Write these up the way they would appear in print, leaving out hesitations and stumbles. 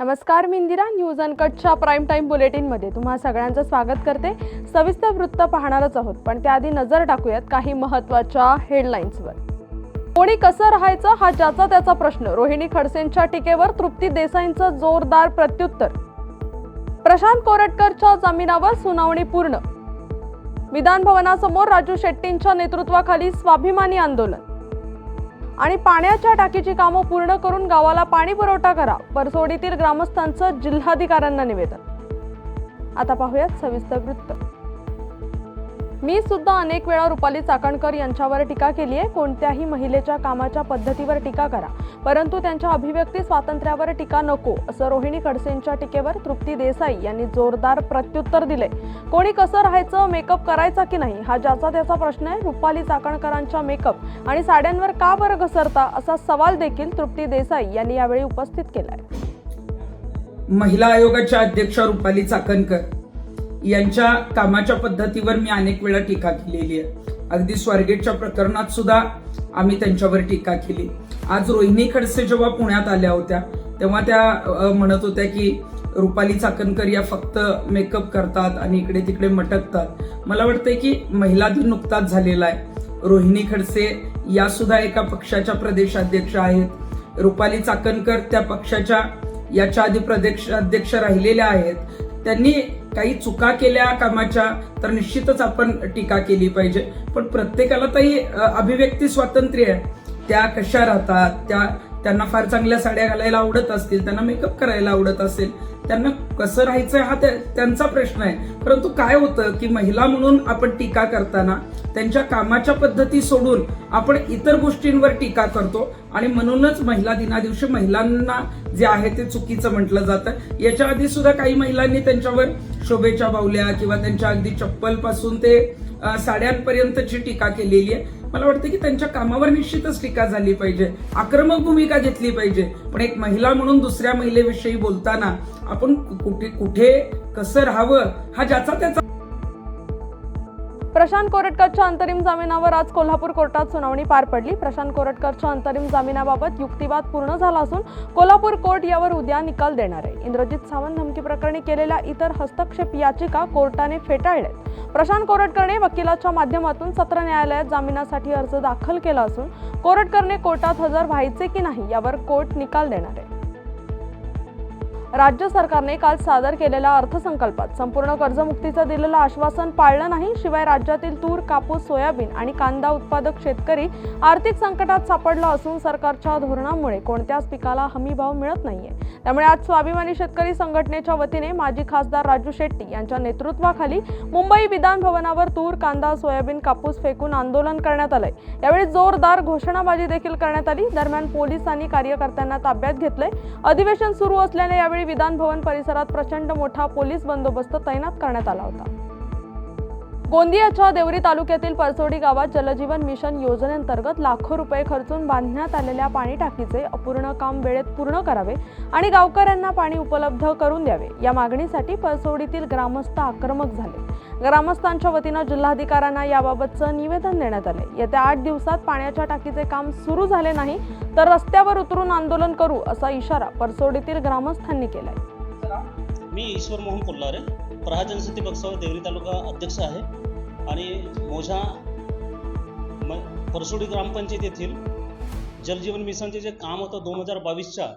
नमस्कार, मी Indira. News अनकटच्या prime time बुलेटिनमध्ये तुम्हा सगळ्यांचं स्वागत करते. सविस्तर वृत्त पाहणारच आहोत, पण त्याआधी नजर टाकूयात काही महत्त्वाच्या हेडलाईन्सवर. कोणी कसं राहायचं हा ज्याचा त्याचा प्रश्न. रोहिणी खडसेंच्या टीकेवर तृप्ती देसाईंचं जोरदार प्रत्युत्तर. प्रशांत कोरटकरच्या जामिनावर सुनावणी पूर्ण. विधान भवनासमोर राजू शेट्टींच्या नेतृत्वाखाली स्वाभिमानी आंदोलन. आणि पाण्याच्या टाकीची कामं पूर्ण करून गावाला पाणी पुरवठा करा, परसोडीतील ग्रामस्थांचं जिल्हाधिकाऱ्यांना निवेदन. आता पाहूयात सविस्तर वृत्त. मी सुद्धा अनेक वेळा रुपाली चाकणकर यांच्यावर टीका केली आहे. कोणत्याही महिलेच्या कामाच्या पद्धतीवर टीका करा, परंतु त्यांच्या अभिव्यक्ती स्वातंत्र्यावर टीका नको, असं रोहिणी खडसेंच्या टीकेवर तृप्ती देसाई यांनी जोरदार प्रत्युत्तर दिले. कोणी कसं राहायचं, मेकअप करायचा की नाही हा ज्याचा त्याचा प्रश्न आहे. रुपाली चाकणकरांच्या मेकअप आणि साड्यांवर का बरं घसरता, असा सवाल देखील तृप्ती देसाई यांनी यावेळी उपस्थित केलाय. महिला आयोगाच्या अध्यक्षा रुपाली चाकणकर यांच्या कामाच्या पद्धतीवर मी अनेक वेळा टीका केलेली आहे. अगदी स्वारगेटच्या प्रकरणात सुद्धा आम्ही त्यांच्यावर टीका केली. आज रोहिणी खडसे जेव्हा पुण्यात आल्या होत्या तेव्हा त्या म्हणत होत्या की रुपाली चाकणकर या फक्त मेकअप करतात आणि इकडे तिकडे मटकतात. मला वाटतंय की महिला दिन नुकताच झालेला आहे. रोहिणी खडसे या सुद्धा एका पक्षाच्या प्रदेशाध्यक्ष आहेत. रुपाली चाकणकर त्या पक्षाच्या याच्या आधी प्रदेशाध्यक्ष राहिलेल्या आहेत. त्यांनी काही चुका केल्या कामाच्या तर निश्चितच आपण टीका केली पाहिजे, पण प्रत्येकाला तरी अभिव्यक्ती स्वातंत्र्य आहे. त्या कशा राहतात, त्यांना फार चांगल्या साड्या घालायला आवडत असतील, त्यांना मेकअप करायला आवडत असेल, त्यांना कसं राहायचं हा त्यांचा प्रश्न आहे. परंतु काय होतं की महिला म्हणून आपण टीका करताना त्यांच्या कामाच्या पद्धती सोडून आपण इतर गोष्टींवर टीका करतो आणि म्हणूनच महिला दिना दिवशी महिलांना जे आहे ते चुकीचं म्हटलं जातं. याच्या आधी सुद्धा काही महिलांनी त्यांच्यावर शोभेच्या बाहुल्या किंवा त्यांच्या अगदी चप्पल पासून ते साड्यांपर्यंतची टीका केलेली आहे. मला वाटतं की त्यांच्या कामावर निश्चितच टीका झाली पाहिजे, आक्रमक भूमिका घेतली पाहिजे, पण एक महिला म्हणून दुसऱ्या महिलेविषयी बोलताना आपण कुठे कसं राहावं हा ज्याचा त्याचा. प्रशांत कोरटकरच्या अंतरिम जामिनावर आज कोल्हापूर कोर्टात सुनावणी पार पडली. प्रशांत कोरटकरच्या अंतरिम जामिनाबाबत युक्तिवाद पूर्ण झाला असून कोल्हापूर कोर्ट यावर उद्या निकाल देणार आहे. इंद्रजित सावंत धमकी प्रकरणी केलेल्या इतर हस्तक्षेप याचिका कोर्टाने फेटाळल्यात. प्रशांत कोरटकरने वकिलाच्या माध्यमातून सत्र न्यायालयात जामिनासाठी अर्ज दाखल केला असून कोरटकरने कोर्टात हजर व्हायचे की नाही यावर कोर्ट निकाल देणार आहे. राज्य सरकारने काल सादर केलेल्या अर्थसंकल्पात संपूर्ण कर्जमुक्तीचं दिलेलं आश्वासन पाळलं नाही. शिवाय राज्यातील तूर, कापूस, सोयाबीन आणि कांदा उत्पादक शेतकरी आर्थिक संकटात सापडला असून सरकारच्या धोरणामुळे कोणत्याच पिकाला हमीभाव मिळत नाहीये. त्यामुळे आज स्वाभिमानी शेतकरी संघटनेच्या वतीने माजी खासदार राजू शेट्टी यांच्या नेतृत्वाखाली मुंबई विधान भवनावर तूर, कांदा, सोयाबीन, कापूस फेकून आंदोलन करण्यात आलंय. यावेळी जोरदार घोषणाबाजी देखील करण्यात आली. दरम्यान पोलिसांनी कार्यकर्त्यांना ताब्यात घेतलंय. अधिवेशन सुरू असल्याने यावेळी विधान भवन परिसरात प्रचंड मोठा पोलीस बंदोबस्त तैनात करण्यात आला होता. गोंदियाच्या देवरी तालुक्यातील परसोडी गावात जलजीवन मिशन योजनेअंतर्गत लाखो रुपये खर्चून बांधण्यात आलेल्या पाणी टाकीचे अपूर्ण काम वेळेत पूर्ण करावे आणि गावकऱ्यांना पाणी उपलब्ध करून द्यावे, या मागणीसाठी परसोडीतील ग्रामस्थ आक्रमक झाले. ग्रामस्थांच्या वतीनं जिल्हाधिकाऱ्यांना याबाबतचं निवेदन देण्यात आले. येत्या 8 दिवसात पाण्याच्या टाकीचे काम सुरू झाले नाही तर रस्त्यावर उतरून आंदोलन करू, असा इशारा परसोडीतील ग्रामस्थांनी केलाय. मी ईश्वर मोहन कोल्हारे, प्रहार जनशक्ती पक्षावर देवरी तालुका अध्यक्ष आहे आणि मोझा परसोडी ग्रामपंचायत येथील जलजीवन मिशनचे जे काम होतं 2022च्या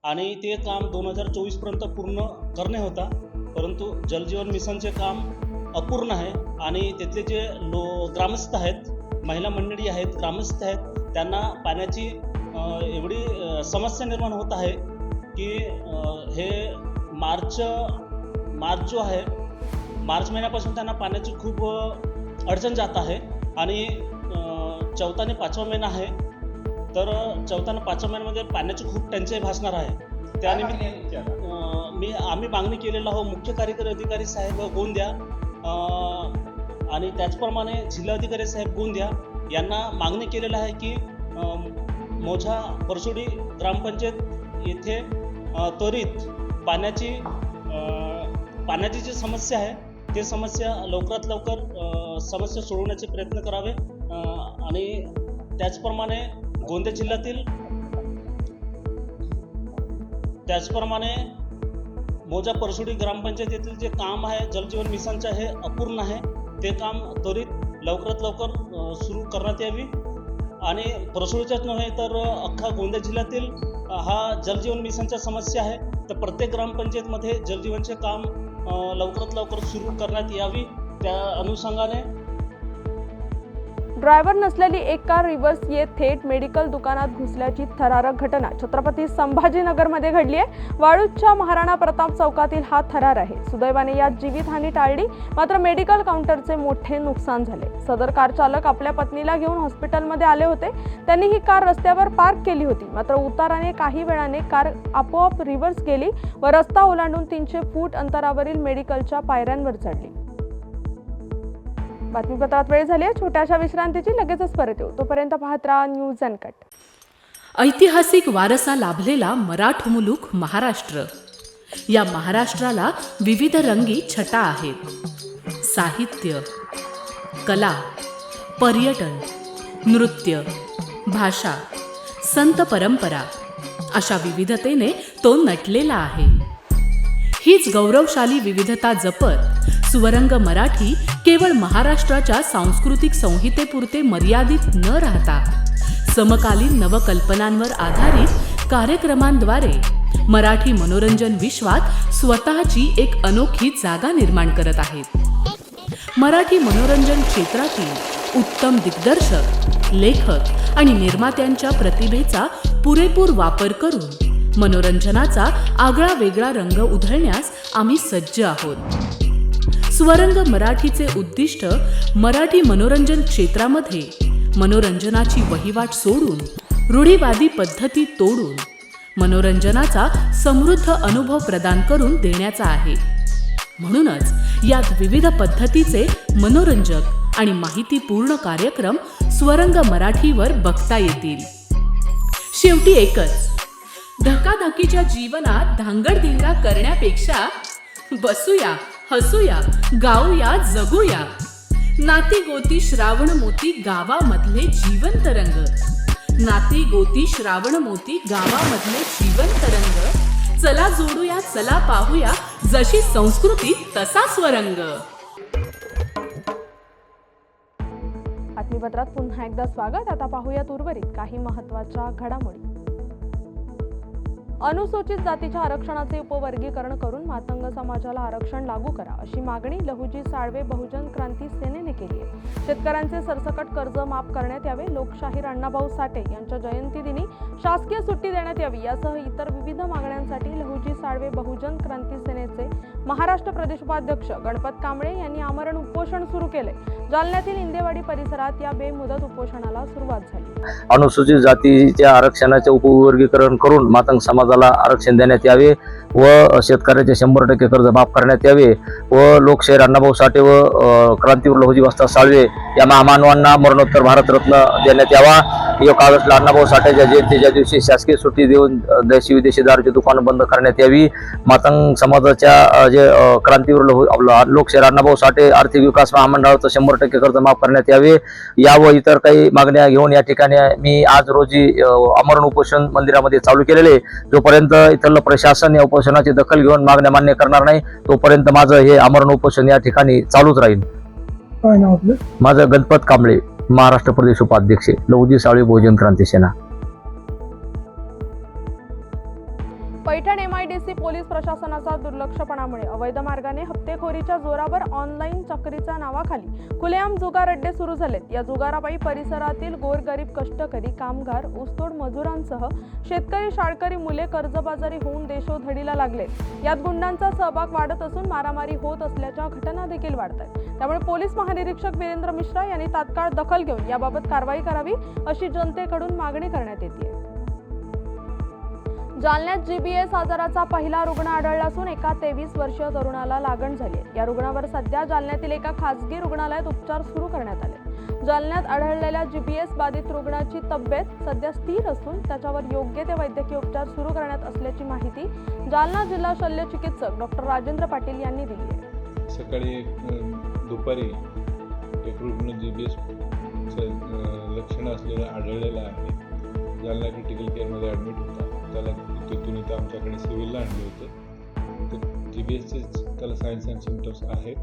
आणि ते काम 2024 पर्यंत पूर्ण करणे होता, परंतु जलजीवन मिशनचे काम अपूर्ण आहे आणि तिथले जे ग्रामस्थ आहेत, महिला मंडळी आहेत, ग्रामस्थ आहेत, त्यांना पाण्याची एवढी समस्या निर्माण होत आहे की हे मार्च जो आहे, मार्च महिन्यापासून त्यांना पाण्याची खूप अडचण जात आहे आणि 4था आणि 5वा महिना आहे, तर 4था आणि 5व्या महिन्यामध्ये पाण्याची खूप टंचाई भासणार आहे. त्यानिमित्त आम्ही मागणी केलेला आहोत मुख्य कार्यकारी अधिकारी साहेब गोंदिया आणि त्याचप्रमाणे जिल्हाधिकारी साहेब गोंदिया यांना मागणी केलेलं आहे की मोझा परसोडी ग्रामपंचायत येथे त्वरित पाण्याची जी समस्या आहे ते समस्या लवकरात लवकर समस्या सोडवण्याचे प्रयत्न करावे आणि त्याचप्रमाणे गोंदिया जिल्ह्यातील मोजा परसुडी ग्रामपंचायतीतील जे काम आहे जलजीवन मिशनचे हे अपूर्ण आहे. ते काम त्वरित लवकरात लवकर सुरू करण्यात यावी आणि परसुडीच्याच नव्हे तर अख्खा गोंदिया जिल्ह्यातील हा जलजीवन मिशनच्या समस्या आहे. तर प्रत्येक ग्रामपंचायतमध्ये जलजीवनचे काम लवकरात लवकर सुरू करण्यात यावी. त्या अनुषंगाने ड्रायव्हर नसलेली एक कार रिव्हर्स येत थेट मेडिकल दुकानात घुसल्याची थरारक घटना छत्रपती संभाजीनगरमध्ये घडली आहे. वाळूजच्या महाराणा प्रताप चौकातील हा थरार आहे. सुदैवाने यात जीवितहानी टाळली, मात्र मेडिकल काउंटरचे मोठे नुकसान झाले. सदर कार चालक आपल्या पत्नीला घेऊन हॉस्पिटलमध्ये आले होते. त्यांनी ही कार रस्त्यावर पार्क केली होती, मात्र उताराने काही वेळाने कार आपोआप रिव्हर्स गेली व रस्ता ओलांडून 300 फूट अंतरावरील मेडिकलच्या पायऱ्यांवर चढली. बातमीपत्रात वेळ झाली आहे छोट्याशा विश्रांतीची. लगेचच परत येऊ. तोपर्यंत पाहत राहा न्यूज अनकट. ऐतिहासिक वारसा लाभलेला मराठ मुलूक महाराष्ट्र. या महाराष्ट्राला विविध रंगी छटा आहेत. साहित्य, कला, पर्यटन, नृत्य, भाषा, संत परंपरा अशा विविधतेने तो नटलेला आहे. हीच गौरवशाली विविधता जपत सुवरंग मराठी केवळ महाराष्ट्राच्या सांस्कृतिक संहितेपुरते मर्यादित न राहता समकालीन नवकल्पनांवर आधारित कार्यक्रमांद्वारे मराठी मनोरंजन विश्वात स्वतःची एक अनोखी जागा निर्माण करत आहेत. मराठी मनोरंजन क्षेत्रातील उत्तम दिग्दर्शक, लेखक आणि निर्मात्यांच्या प्रतिभेचा पुरेपूर वापर करून मनोरंजनाचा आगळा वेगळा रंग उधळण्यास आम्ही सज्ज आहोत. स्वरंग मराठीचे उद्दिष्ट मराठी मनोरंजन क्षेत्रामध्ये मनोरंजनाची वहिवाट सोडून रूढीवादी पद्धती तोडून मनोरंजनाचा समृद्ध अनुभव प्रदान करून देण्याचा आहे. म्हणूनच यात विविध पद्धतीचे मनोरंजक आणि माहितीपूर्ण कार्यक्रम स्वरंग मराठीवर बघता येतील. शेवटी एकच, धकाधकीच्या जीवनात धांगडधिंगा करण्यापेक्षा बसूया, हसूया, गाऊया, जगूया. नाती गोती श्रावण मोती गावामधले जीवंत रंग. नाती गोती श्रावण मोती गावामधले जीवंत रंग. चला जोडूया, चला पाहूया, जशी संस्कृती तसा स्वरंग. बातमीपत्रात पुन्हा एकदा स्वागत. आता पाहूयात उर्वरित काही महत्त्वाच्या घडामोडी. अनुसूचित जातीच्या आरक्षणाचे उपवर्गीकरण करून मातंग समाजाला आरक्षण लागू करा अशी मागणी लहुजी साळवे बहुजन क्रांती सेनेने केली आहे. शेतकऱ्यांचे सरसकट कर्ज माफ करण्यात यावे, लोकशाहीर अण्णाभाऊ साठे यांच्या जयंतीदिनी शासकीय सुट्टी देण्यात यावी यासह इतर विविध मागण्यांसाठी लहुजी साळवे बहुजन क्रांती सेनेचे महाराष्ट्र प्रदेश उपाध्यक्ष गणपत कांबळे यांनी आमरण उपोषण सुरू केले. जालन्यातील इंदेवाडी परिसरात या बेमुदत उपोषणाला सुरुवात झाली. अनुसूचित जातीच्या आरक्षणाचे उपवर्गीकरण करून मातंग समाजाला आरक्षण देण्यात यावे व शेतकऱ्याचे 100% कर्ज माफ करण्यात यावे व लोकशाहीर अण्णाभाऊ साठे व क्रांतीवीर लहुजी वस्ताद साळवे या महामानवांना मरणोत्तर भारतरत्न देण्यात यावा. 1 ऑगस्टला अण्णाभाऊ साठेच्या जयंतीच्या दिवशी शासकीय सुट्टी देऊन देशी विदेशी दारूची दुकानं बंद करण्यात यावी. मातंग समाजाच्या जे क्रांतीवीर लोकशाहीर अण्णाभाऊ साठे आर्थिक विकास महामंडळाचं 100% कर्ज माफ करण्यात यावे. या व इतर काही मागण्या घेऊन या ठिकाणी मी आज रोजी आमरण उपोषण मंदिरामध्ये चालू केलेले. जोपर्यंत इथलं प्रशासन या उपोषणाची दखल घेऊन मागण्या मान्य करणार नाही तोपर्यंत माझं हे आमरण उपोषण या ठिकाणी चालूच राहील. काय नाव आपलं? माझं गणपत कांबळे, महाराष्ट्र प्रदेश उपाध्यक्ष, लहुजी साळवे बहुजन क्रांती सेना. पैठण MIDC पोलीस प्रशासनाचा दुर्लक्षपणामुळे अवैध मार्गाने हप्तेखोरीच्या जोरावर ऑनलाईन चक्रीच्या नावाखाली खुलेआम जुगार अड्डे सुरू झालेत. या जुगारापायी परिसरातील गोरगरीब कष्टकरी, कामगार, ऊसतोड मजुरांसह शेतकरी, शाळकरी मुले कर्जबाजारी होऊन देशोधडीला लागले. यात गुंडांचा सहभाग वाढत असून मारामारी होत असल्याच्या घटना देखील वाढत आहेत. त्यामुळे पोलीस महानिरीक्षक वीरेंद्र मिश्रा यांनी तात्काळ दखल घेऊन याबाबत कारवाई करावी अशी जनतेकडून मागणी करण्यात येते. जालन्यात GBS आजाराचा पहिला रुग्ण आढळला असून एका 23 वर्षीय तरुणाला लागण झाली आहे. या रुग्णावर सध्या जालन्यातील एका खासगी रुग्णालयात उपचार सुरू करण्यात आले. जालन्यात आढळलेल्या GBS बाधित रुग्णाची तब्येत सध्या स्थिर असून त्याच्यावर योग्य ते वैद्यकीय उपचार सुरू करण्यात असल्याची माहिती जालना जिल्हा शल्य चिकित्सक डॉक्टर राजेंद्र पाटील यांनी दिली आहे. सकाळी दुपारी एक रुग्ण GBS लक्षणं असलेला आढळलेला आहे. जालना क्रिटिकल केअरमध्ये ॲडमिट होता. त्याला तिथून इथं आमच्याकडे सिव्हिलला आणले होते. GBSचे त्याला सायन्स अँड सिम्पटम्स आहेत.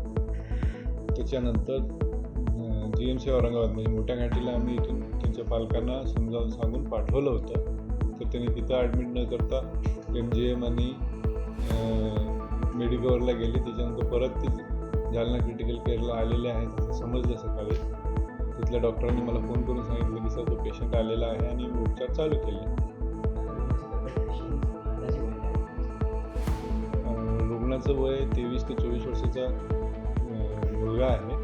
त्याच्यानंतर GMC औरंगाबाद म्हणजे मोठ्या घाटीला आम्ही इथून त्यांच्या पालकांना समजावून सांगून पाठवलं होतं. तर त्यांनी तिथं ॲडमिट न करता MGM आणि मेडिकवरला गेले. त्याच्यानंतर परत ते जालना क्रिटिकल केअरला आलेले आहेत असं समजलं सकाळी. तिथल्या डॉक्टरांनी मला फोन करून सांगितलं की सर तो पेशंट आलेला आहे आणि उपचार चालू केले. रुग्णाचं वय 23 ते 24 वर्षाचा मुलगा आहे.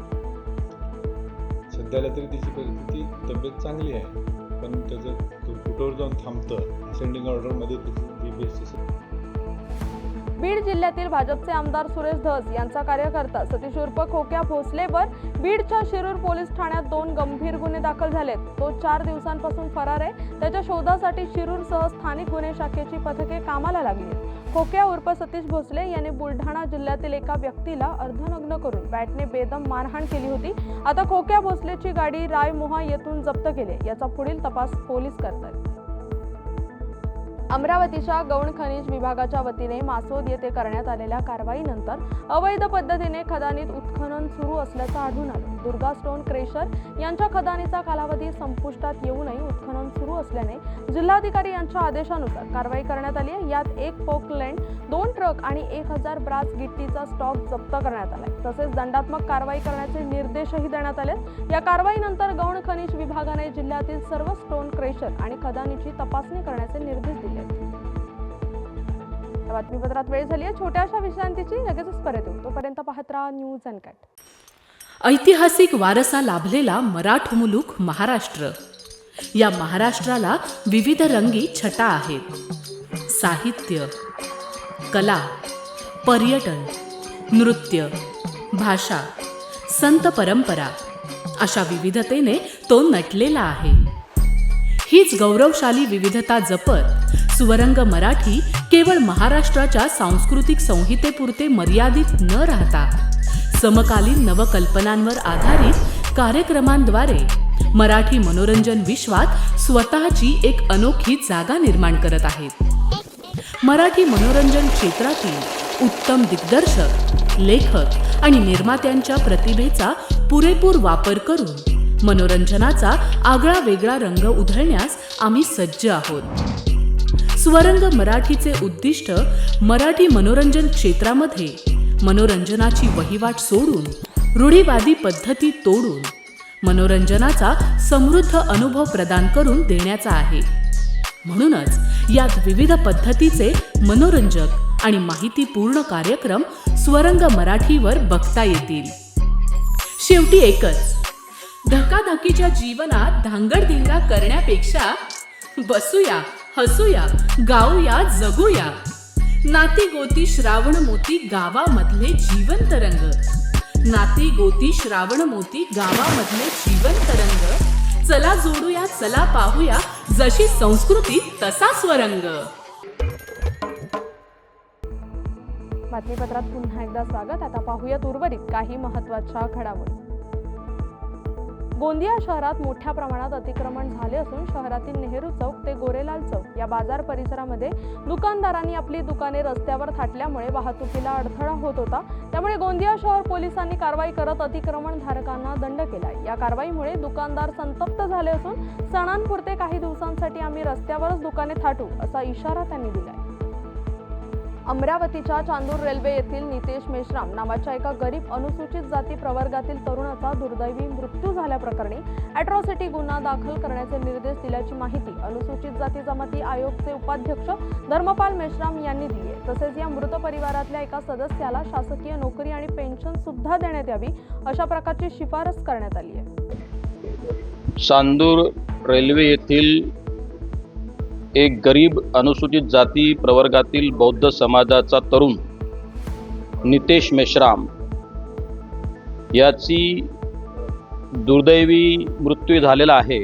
सध्याला तरी त्याची परिस्थिती तब्येत चांगली आहे, पण त्याचं कुठवर जाऊन थांबतं असेंडिंग ऑर्डरमध्ये त्याची GBSची. बीड जिल्ह्यातील भाजपचे आमदार सुरेश धस यांचा कार्यकर्ता सतीश उर्फ खोक्या भोसलेवर बीडच्या शिरूर पोलीस ठाण्यात 2 गंभीर गुन्हे दाखल झालेत. तो 4 दिवसांपासून फरार आहे. त्याच्या शोधासाठी शिरूरसह स्थानिक गुन्हे शाखेची पथके कामाला लागली. खोक्या उर्फ सतीश भोसले यांनी बुलढाणा जिल्ह्यातील एका व्यक्तीला अर्धनग्न करून बॅटने बेदम मारहाण केली होती. आता खोक्या भोसलेची गाडी रायमोहा येथून जप्त केली. याचा पुढील तपास पोलीस करतात. अमरावतीच्या गौण खनिज विभागाच्या वतीने मासोद येथे करण्यात आलेल्या कारवाईनंतर अवैध पद्धतीने खदानीत उत्खनन सुरू असल्याचं आढळून आलं. दुर्गा स्टोन क्रेशर यांच्या खदानीचा कालावधी संपुष्टात येऊनही उत्खनन सुरू असल्याने जिल्हाधिकारी यांच्या आदेशानुसार कारवाई करण्यात आली आहे. यात 1 पोकलँड, 2 ट्रक आणि 1000 ब्रास गिट्टीचा स्टॉक जप्त करण्यात आलाय. तसेच दंडात्मक कारवाई करण्याचे निर्देशही देण्यात आले. या कारवाईनंतर गौण खनिज विभागाने जिल्ह्यातील सर्व स्टोन क्रेशर आणि खदानीची तपासणी करण्याचे निर्देश दिले. या बातमीपत्रात वेळ झाली आहे छोट्याशा विश्रांतीची. लगेचच परत येऊ. तोपर्यंत पाहत राहा न्यूज अनकट. ऐतिहासिक वारसा लाभलेला मराठ मुलूक महाराष्ट्र. या महाराष्ट्राला विविध रंगी छटा आहेत. साहित्य, कला, पर्यटन, नृत्य, भाषा, संत परंपरा अशा विविधतेने तो नटलेला आहे. हीच गौरवशाली विविधता जपत सुवरंग मराठी केवळ महाराष्ट्राच्या सांस्कृतिक संहितेपुरते मर्यादित न राहता समकालीन नवकल्पनांवर आधारित कार्यक्रमांद्वारे मराठी मनोरंजन विश्वात स्वतःची एक अनोखी जागा निर्माण करत आहेत. मराठी मनोरंजन क्षेत्रातील उत्तम दिग्दर्शक, लेखक आणि निर्मात्यांच्या प्रतिभेचा पुरेपूर वापर करून मनोरंजनाचा आगळा वेगळा रंग उधळण्यास आम्ही सज्ज आहोत. स्वरंग मराठीचे उद्दिष्ट मराठी मनोरंजन क्षेत्रामध्ये मनोरंजनाची वहिवाट सोडून, रूढीवादी पद्धती तोडून मनोरंजनाचा समृद्ध अनुभव प्रदान करून देण्याचा आहे. म्हणूनच यात विविध पद्धतीचे मनोरंजक आणि माहितीपूर्ण कार्यक्रम स्वरंग मराठीवर बघता येतील. शेवटी एकच, धकाधकीच्या जीवनात धांगडधिंगा करण्यापेक्षा बसूया, हसूया, गाऊया, जगूया. नाती गोती श्रावण मोती गावामधले जीवंत रंग. नाती गोती श्रावण मोती गावामधले जीवंत रंग. चला जोडूया, चला पाहूया, जशी संस्कृती तसा स्वरंग. बातमीपत्रात पुन्हा एकदा स्वागत. आता पाहूयात उर्वरित काही महत्त्वाच्या घडामोडी. गोंदिया शहरात मोठ्या प्रमाणात अतिक्रमण झाले असून शहरातील नेहरू चौक ते गोरेलाल चौक या बाजार परिसरामध्ये दुकानदारांनी आपली दुकाने रस्त्यावर थाटल्यामुळे वाहतुकीला अडथळा होत होता. त्यामुळे गोंदिया शहर पोलिसांनी कारवाई करत अतिक्रमणधारकांना दंड केला. या कारवाईमुळे दुकानदार संतप्त झाले असून सणांपुरते काही दिवसांसाठी आम्ही रस्त्यावरच दुकाने थाटू असा इशारा त्यांनी दिलाय. अमरावतीच्या चांदूर रेल्वे येथील नितेश मेश्राम नावाच्या एका गरीब अनुसूचित जाती प्रवर्गातील तरुणाचा दुर्दैवी मृत्यू झाल्याप्रकरणी अॅट्रॉसिटी गुन्हा दाखल करण्याचे निर्देश दिल्याची माहिती अनुसूचित जाती जमाती आयोगचे उपाध्यक्ष धर्मपाल मेश्राम यांनी दिली आहे. तसेच या मृत परिवारातल्या एका सदस्याला शासकीय नोकरी आणि पेन्शन सुद्धा देण्यात यावी अशा प्रकारची शिफारस करण्यात आली आहे. चांदूर रेल्वे येथील एक गरीब अनुसूचित जाती प्रवर्गातील बौद्ध समाजाचा तरुण नितेश मेश्राम याची दुर्दैवी मृत्यू झालेला आहे.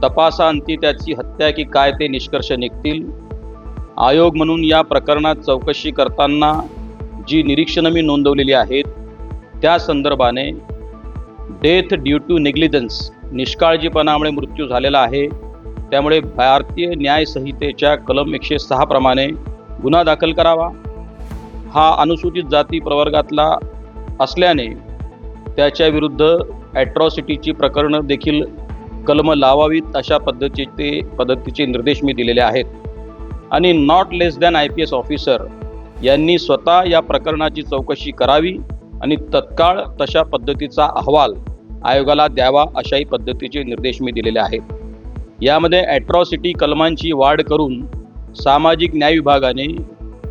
तपासाअंती त्याची हत्या की काय ते निष्कर्ष निघतील. आयोग म्हणून या प्रकरणात चौकशी करताना जी निरीक्षणं मी नोंदवलेली आहेत त्या संदर्भाने डेथ ड्यू टू नेग्लिजन्स निष्काळजीपणामुळे मृत्यू झालेला आहे. त्यामुळे भारतीय न्याय संहितेच्या कलम 106 प्रमाणे गुन्हा दाखल करावा. हा अनुसूचित जाती प्रवर्गातला असल्याने त्याच्या विरुद्ध ॲट्रॉसिटीची प्रकरणं देखील कलम लावावीत अशा पद्धतीचे निर्देश मी दिलेले आहेत. आणि not less than IPS officer यांनी स्वतः या प्रकरणाची चौकशी करावी आणि तत्काळ तशा पद्धतीचा अहवाल आयोगाला द्यावा अशाही पद्धतीचे निर्देश मी दिलेले आहेत. यामध्ये ॲट्रॉसिटी कलमांची वाढ करून सामाजिक न्याय विभागाने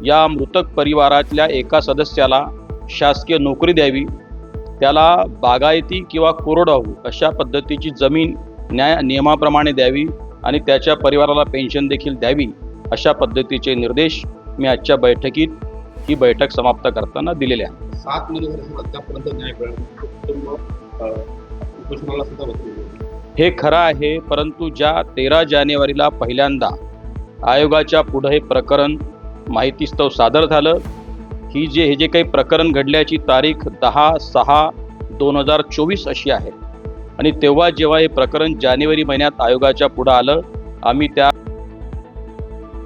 या मृतक परिवारातल्या एका सदस्याला शासकीय नोकरी द्यावी, त्याला बागायती किंवा कोरडवाहू अशा पद्धतीची जमीन नियमाप्रमाणे द्यावी आणि त्याच्या परिवाराला पेन्शन देखील द्यावी अशा पद्धतीचे निर्देश मी आजच्या बैठकीत ही बैठक समाप्त करताना दिलेले आहेत. 7 महिने झाले आतापर्यंत न्याय मिळाला उपोषणाला सुद्धा बसले. हे खरं आहे, परंतु ज्या 13 जानेवारीला पहिल्यांदा आयोगाच्या पुढे हे प्रकरण माहितीस्तव सादर झालं, हे जे काही प्रकरण घडल्याची तारीख 10/6/2024 अशी आहे आणि तेव्हा जेव्हा हे प्रकरण जानेवारी महिन्यात आयोगाच्या पुढे आलं, आम्ही त्या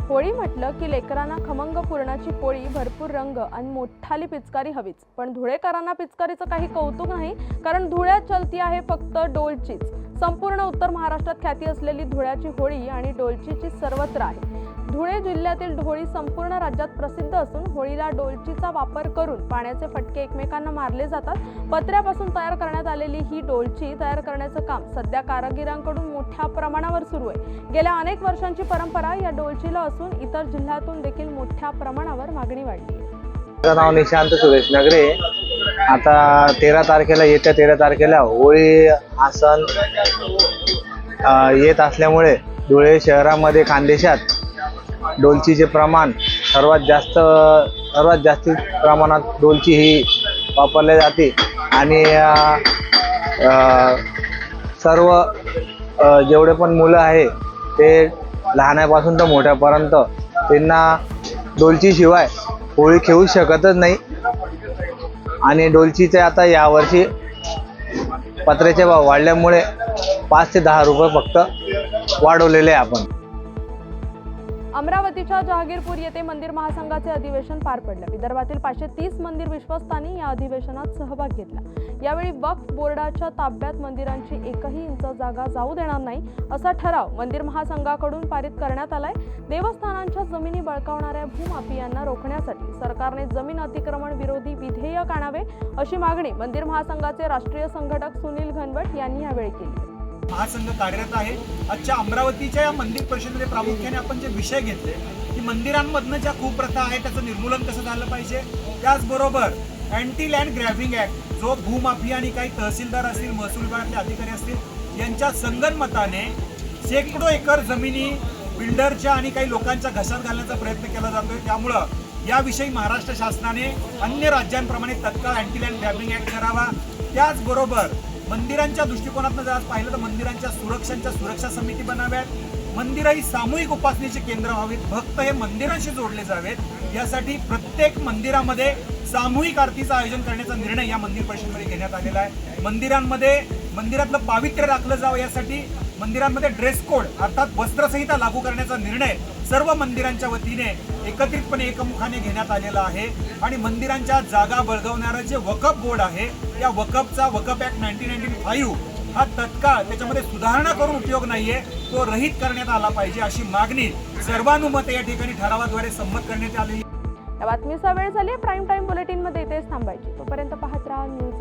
होळी म्हटलं की लेकरांना खमंग पुरणाची पोळी, भरपूर रंग आणि मोठाली पिचकारी हवीच. पण धुळेकरांना पिचकारीचं काही कौतुक नाही, कारण धुळ्यात चलती आहे फक्त डोलचीच. संपूर्ण उत्तर महाराष्ट्रात ख्याती असलेली धुळ्याची होळी आणि डोलचीची सर्वत्र आहे. धुळे जिल्ह्यातील होळी संपूर्ण राज्यात प्रसिद्ध असून होळीला डोलचीचा वापर करून पाण्याचे फटके एकमेकांना मारले जातात. पत्र्यापासून तयार करण्यात आलेली ही डोलची तयार करण्याचं काम सध्या कारागिरांकडून मोठ्या प्रमाणावर सुरू आहे. गेल्या अनेक वर्षांची परंपरा या डोलचीला असून इतर जिल्ह्यातून देखील मोठ्या प्रमाणावर मागणी वाढली आहे. माझं नाव निशांत सुरेश नगरे. आता 13 तारखेला येत्या 13 तारखेला होळी हा सण येत असल्यामुळे धुळे शहरामध्ये खानदेशात डोलचीचे प्रमाण सर्वात जास्त प्रमाणात डोलची ही वापरली जाते आणि सर्व जेवढे पण मुलं आहे ते लहानापासून तर मोठ्यापर्यंत त्यांना डोलचीशिवाय होळी खेळू शकतच नाही. आणि डोलचीचे आता यावर्षी पत्र्याचे भाव वाढल्यामुळे 5 ते 10 रुपये फक्त वाढवलेले आहे आपण. अमरावतीच्या जहागीरपूर येथे मंदिर महासंघाचे अधिवेशन पार पडले. विदर्भातील 530 मंदिर विश्वस्तांनी या अधिवेशनात सहभाग घेतला. यावेळी वक्फ बोर्डाच्या ताब्यात मंदिरांची एकही इंच जागा जाऊ देणार नाही असा ठराव मंदिर महासंघाकडून पारित करण्यात आलाय. देवस्थानांच्या जमिनी बळकावणाऱ्या भूमाफियांना रोखण्यासाठी सरकारने जमीन अतिक्रमण विरोधी विधेयक आणावे अशी मागणी मंदिर महासंघाचे राष्ट्रीय संघटक सुनील घनवट यांनी यावेळी केली. महासंघ कार्यरत आहे. आजच्या अमरावतीच्या या मंदिर परिषदेमध्ये प्रामुख्याने आपण जे विषय घेतले की मंदिरांमधनं ज्या कुप्रथा आहे त्याचं निर्मूलन कसं झालं पाहिजे, त्याचबरोबर अँटी लँड ग्रॅबिंग ॲक्ट जो भूमाफिया आणि काही तहसीलदार असतील, महसूल विभागातले अधिकारी असतील यांच्या संगनमताने शेकडो एकर जमिनी बिल्डरच्या आणि काही लोकांच्या घशात घालण्याचा प्रयत्न केला जातोय. त्यामुळं याविषयी महाराष्ट्र शासनाने अन्य राज्यांप्रमाणे तत्काळ अँटी लँड ग्रॅबिंग ॲक्ट करावा. त्याचबरोबर मंदिरांच्या दृष्टिकोनातून जर आज पाहिलं तर मंदिरांच्या सुरक्षा समिती बनाव्यात. मंदिरं ही सामूहिक उपासनेची केंद्र व्हावीत. भक्त हे मंदिरांशी जोडले जावेत. यासाठी प्रत्येक मंदिरामध्ये सामूहिक आरतीचं आयोजन करण्याचा निर्णय या मंदिर परिषदेमध्ये घेण्यात आलेला आहे. मंदिरातलं पावित्र्य राखलं जावं यासाठी मंदिरांमध्ये ड्रेस कोड अर्थात वस्त्रसंहिता लागू करण्याचा निर्णय सर्व मंदिरांच्या वतीने एकत्रितपणे एकमुखाने घेण्यात आलेला आहे. आणि मंदिरांच्या जागा बळकावणारं जे वकफ बोर्ड आहे या वकफ ॲक्ट 1995 हा तत्काळ त्याच्यामध्ये सुधारणा करून उपयोग नाहीये, तो रहित करण्यात आला पाहिजे अशी मागणी सर्वानुमते या ठिकाणी ठरावाद्वारे संमत करण्यात आलेली. या बातमीचा वेळ झाली. प्राईम टाइम बुलेटिन मध्ये इथेच थांबायची. तोपर्यंत पाहत राहा न्यूज.